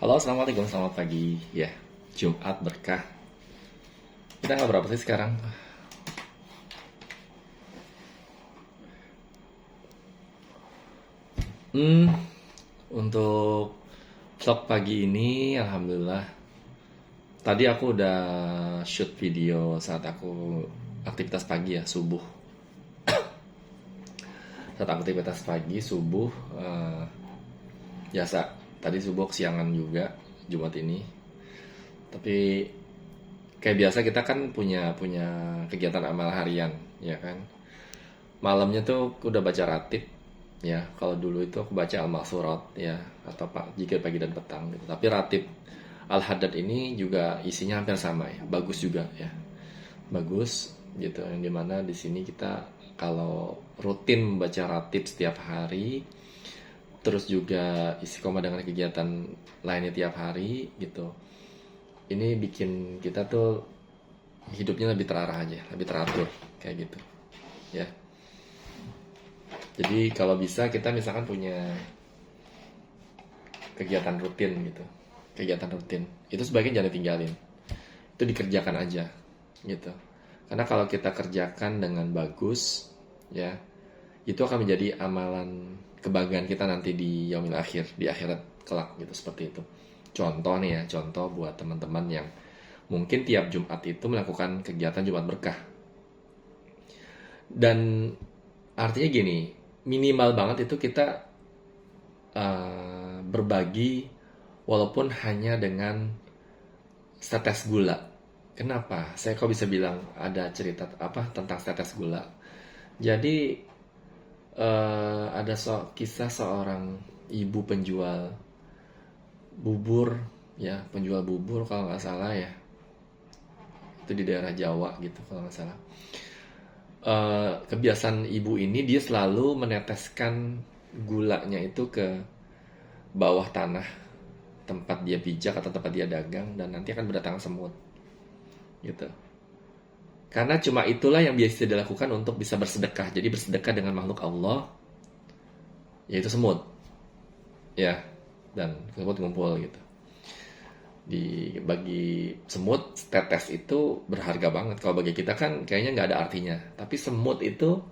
Halo, assalamualaikum, selamat pagi. Ya, Jumat berkah. Kita nggak berapa sih sekarang? Hmm, untuk vlog pagi ini, alhamdulillah. Tadi aku udah shoot video saat aku aktivitas pagi ya, subuh. Saat aktivitas pagi, subuh, biasa. Tadi subuh kesiangan juga, Jumat ini. Tapi kayak biasa kita kan punya punya kegiatan amal harian, ya kan? Malamnya tuh udah baca ratib ya. Kalau dulu itu aku baca al-maksurat ya, atau pak jikir pagi dan petang gitu. Tapi ratib al-haddad ini juga isinya hampir sama ya, bagus juga ya, bagus gitu. Yang dimana di sini kita kalau rutin membaca ratib setiap hari, terus juga istiqomah dengan kegiatan lainnya tiap hari gitu, ini bikin kita tuh hidupnya lebih terarah aja, lebih teratur kayak gitu ya. Jadi kalau bisa kita misalkan punya kegiatan rutin gitu, kegiatan rutin itu sebaiknya jangan ditinggalin, itu dikerjakan aja gitu. Karena kalau kita kerjakan dengan bagus ya, itu akan menjadi amalan kebanggaan kita nanti di yaumil akhir, di akhirat kelak gitu, seperti itu. Contoh nih ya, contoh buat teman-teman yang mungkin tiap Jumat itu melakukan kegiatan Jumat berkah. Dan artinya gini, minimal banget itu kita berbagi walaupun hanya dengan setetes gula. Kenapa? Saya kok bisa bilang ada cerita apa tentang setetes gula. Jadi ada kisah seorang ibu penjual bubur ya, penjual bubur kalau nggak salah ya. Itu di daerah Jawa gitu kalau nggak salah. Kebiasaan ibu ini dia selalu meneteskan gulanya itu ke bawah tanah tempat dia pijak atau tempat dia dagang, dan nanti akan berdatangan semut gitu. Karena cuma itulah yang biasa dilakukan untuk bisa bersedekah. Jadi bersedekah dengan makhluk Allah, yaitu semut ya, dan semut ngumpul gitu. Bagi semut tetes itu berharga banget. Kalau bagi kita kan kayaknya nggak ada artinya, tapi semut itu,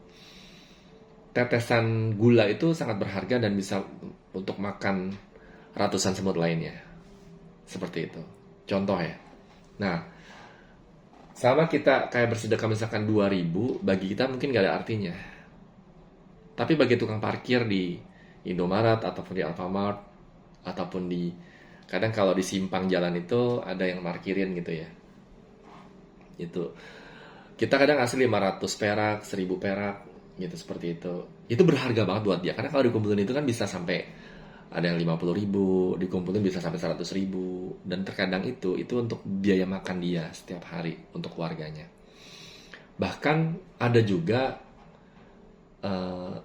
tetesan gula itu sangat berharga dan bisa untuk makan ratusan semut lainnya. Seperti itu. Contoh ya. Nah, sama kita kayak bersedekah misalkan 2.000, bagi kita mungkin gak ada artinya. Tapi bagi tukang parkir di Indomaret ataupun di Alfamart ataupun di, kadang kalau di simpang jalan itu ada yang parkirin gitu ya. Itu. Kita kadang ngasih 500 perak, 1.000 perak gitu, seperti itu. Itu berharga banget buat dia. Karena kalau dikumpulin itu kan bisa sampai, ada yang 50.000, dikumpulin bisa sampai 100.000. Dan terkadang itu untuk biaya makan dia setiap hari untuk keluarganya. Bahkan ada juga, eh,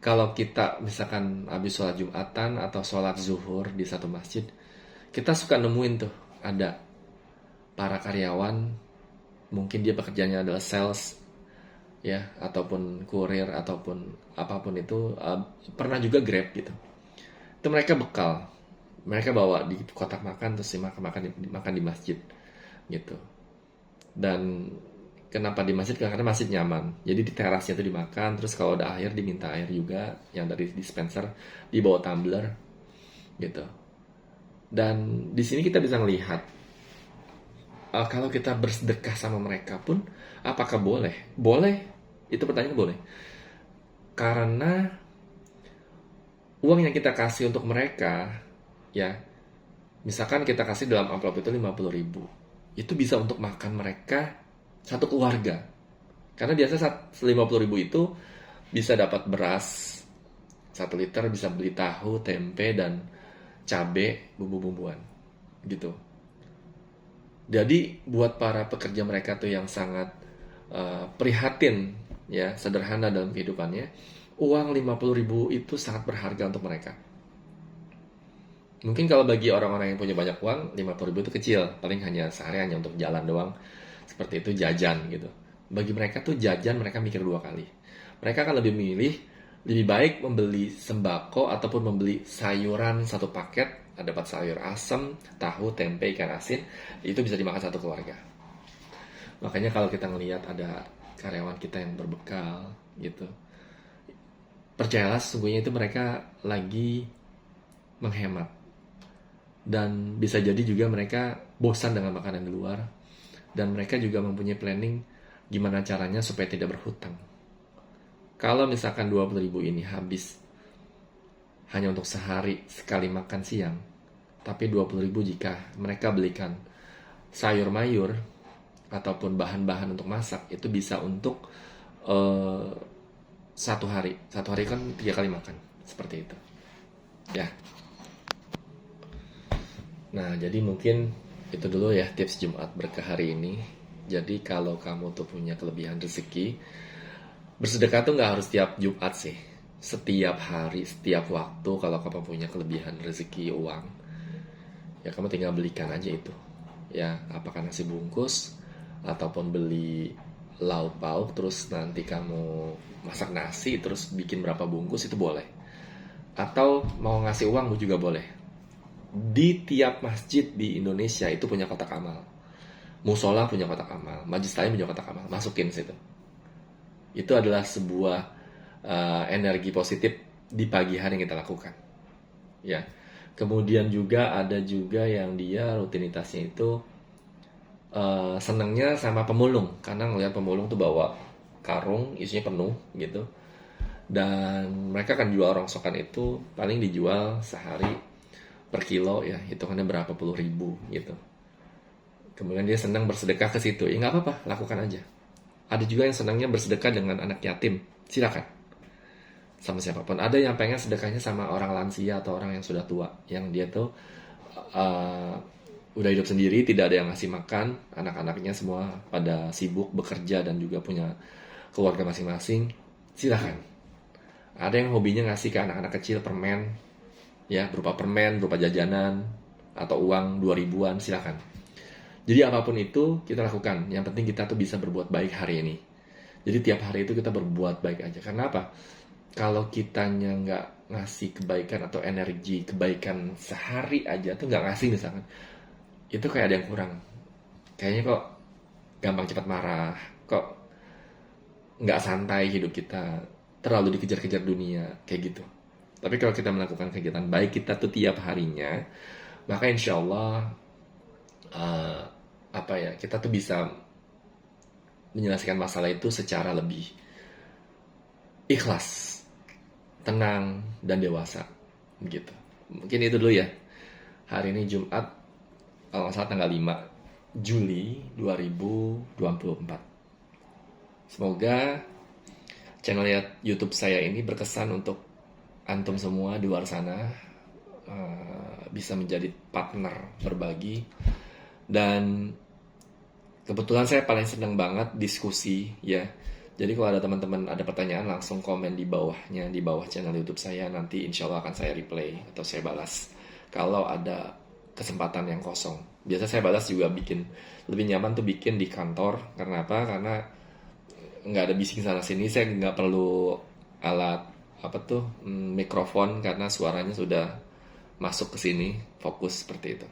kalau kita misalkan habis sholat Jumatan atau sholat zuhur di satu masjid, kita suka nemuin tuh ada para karyawan, mungkin dia pekerjaannya adalah sales ya, ataupun kurir ataupun apapun itu, pernah juga Grab gitu. Itu mereka bekal, mereka bawa di kotak makan terus makan di masjid gitu. Dan kenapa di masjid? Karena masjid nyaman, jadi di terasnya itu dimakan, terus kalau udah air diminta air juga yang dari dispenser, dibawa tumbler gitu. Dan di sini kita bisa melihat, kalau kita bersedekah sama mereka pun, apakah boleh? Boleh, itu pertanyaan, boleh. Karena uang yang kita kasih untuk mereka ya, misalkan kita kasih dalam amplop itu 50.000, itu bisa untuk makan mereka satu keluarga. Karena biasa 50.000 itu bisa dapat beras 1 liter, bisa beli tahu, tempe, dan cabe, bumbu-bumbuan gitu. Jadi buat para pekerja mereka tuh yang sangat prihatin ya, sederhana dalam kehidupannya, uang 50.000 itu sangat berharga untuk mereka. Mungkin kalau bagi orang-orang yang punya banyak uang, 50.000 itu kecil, paling hanya sehari hanya untuk jalan doang, seperti itu, jajan gitu. Bagi mereka tuh jajan, mereka mikir dua kali. Mereka akan lebih milih, lebih baik membeli sembako ataupun membeli sayuran satu paket dapat sayur asem, tahu, tempe, ikan asin, itu bisa dimakan satu keluarga. Makanya kalau kita ngelihat ada karyawan kita yang berbekal gitu, percayalah sesungguhnya itu mereka lagi menghemat. Dan bisa jadi juga mereka bosan dengan makanan di luar, dan mereka juga mempunyai planning gimana caranya supaya tidak berhutang. Kalau misalkan 20.000 ini habis hanya untuk sehari sekali makan siang, tapi 20.000 jika mereka belikan sayur mayur ataupun bahan-bahan untuk masak, itu bisa untuk eh, satu hari. Satu hari kan 3 kali makan, seperti itu. Ya. Nah, jadi mungkin itu dulu ya tips Jumat berkah hari ini. Jadi kalau kamu tuh punya kelebihan rezeki, bersedekah tuh nggak harus tiap Jumat sih. Setiap hari, setiap waktu, kalau kamu punya kelebihan rezeki uang, ya kamu tinggal belikan aja itu. Ya, apakah nasi bungkus, ataupun beli lauk pauk, terus nanti kamu masak nasi, terus bikin berapa bungkus, itu boleh. Atau mau ngasih uang juga boleh. Di tiap masjid di Indonesia itu punya kotak amal. Musola punya kotak amal, majelis taklim punya kotak amal, masukin situ. Itu adalah sebuah energi positif di pagi hari yang kita lakukan. Ya. Kemudian juga ada juga yang dia rutinitasnya itu senangnya sama pemulung, karena ngelihat pemulung tuh bawa karung isinya penuh gitu. Dan mereka akan jual rongsokan itu paling dijual sehari per kilo ya, hitungannya berapa puluh ribu gitu. Kemudian dia senang bersedekah ke situ, ya nggak apa-apa, lakukan aja. Ada juga yang senangnya bersedekah dengan anak yatim, silakan. Sama siapapun. Ada yang pengen sedekahnya sama orang lansia atau orang yang sudah tua, yang dia tuh uh, udah hidup sendiri, tidak ada yang ngasih makan, anak-anaknya semua pada sibuk bekerja dan juga punya keluarga masing-masing, silakan. Ada yang hobinya ngasih ke anak-anak kecil permen, ya berupa permen, berupa jajanan, atau uang 2000-an, silakan. Jadi apapun itu kita lakukan. Yang penting kita tuh bisa berbuat baik hari ini. Jadi tiap hari itu kita berbuat baik aja. Karena apa? Kalau kitanya nggak ngasih kebaikan atau energi kebaikan sehari aja tuh nggak ngasih misalkan, itu kayak ada yang kurang. Kayaknya kok gampang cepat marah, kok nggak santai hidup kita, terlalu dikejar-kejar dunia, kayak gitu. Tapi kalau kita melakukan kegiatan baik kita tuh tiap harinya, maka insya Allah kita tuh bisa menyelesaikan masalah itu secara lebih ikhlas, tenang, dan dewasa gitu. Mungkin itu dulu ya. Hari ini Jumat, kalau nggak salah tanggal 5 Juli 2024. Semoga channel YouTube saya ini berkesan untuk antum semua di luar sana, bisa menjadi partner berbagi. Dan kebetulan saya paling senang banget diskusi ya. Jadi kalau ada teman-teman ada pertanyaan, langsung komen di bawahnya, di bawah channel YouTube saya. Nanti insya Allah akan saya replay atau saya balas kalau ada kesempatan yang kosong. Biasa saya balas juga lebih nyaman tuh bikin di kantor. Karena apa? Karena nggak ada bising sana sini. Saya nggak perlu alat mikrofon, karena suaranya sudah masuk ke sini, fokus seperti itu.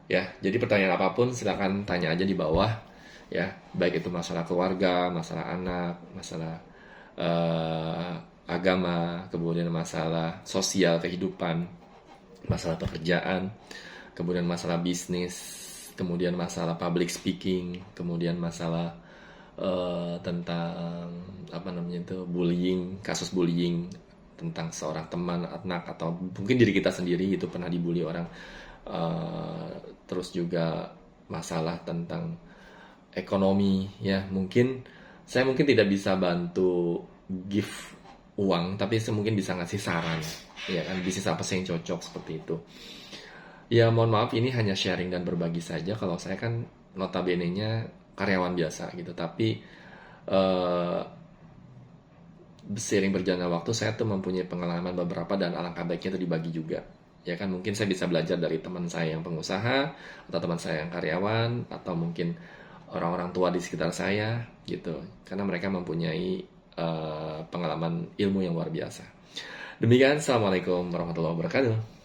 Ya, jadi pertanyaan apapun silakan tanya aja di bawah ya, baik itu masalah keluarga, masalah anak, masalah agama, kemudian masalah sosial kehidupan, masalah pekerjaan, kemudian masalah bisnis, kemudian masalah public speaking, kemudian masalah tentang bullying, kasus bullying tentang seorang teman, anak, atau mungkin diri kita sendiri itu pernah dibully orang. Terus juga masalah tentang ekonomi ya, saya mungkin tidak bisa bantu give uang, tapi saya mungkin bisa ngasih saran ya kan, bisnis apa sih yang cocok, seperti itu ya. Mohon maaf, ini hanya sharing dan berbagi saja. Kalau saya kan notabene-nya karyawan biasa gitu, tapi seiring berjalannya waktu saya tuh mempunyai pengalaman beberapa, dan alangkah baiknya itu dibagi juga ya kan. Mungkin saya bisa belajar dari teman saya yang pengusaha, atau teman saya yang karyawan, atau mungkin orang-orang tua di sekitar saya gitu, karena mereka mempunyai pengalaman ilmu yang luar biasa. Demikian, assalamualaikum warahmatullahi wabarakatuh.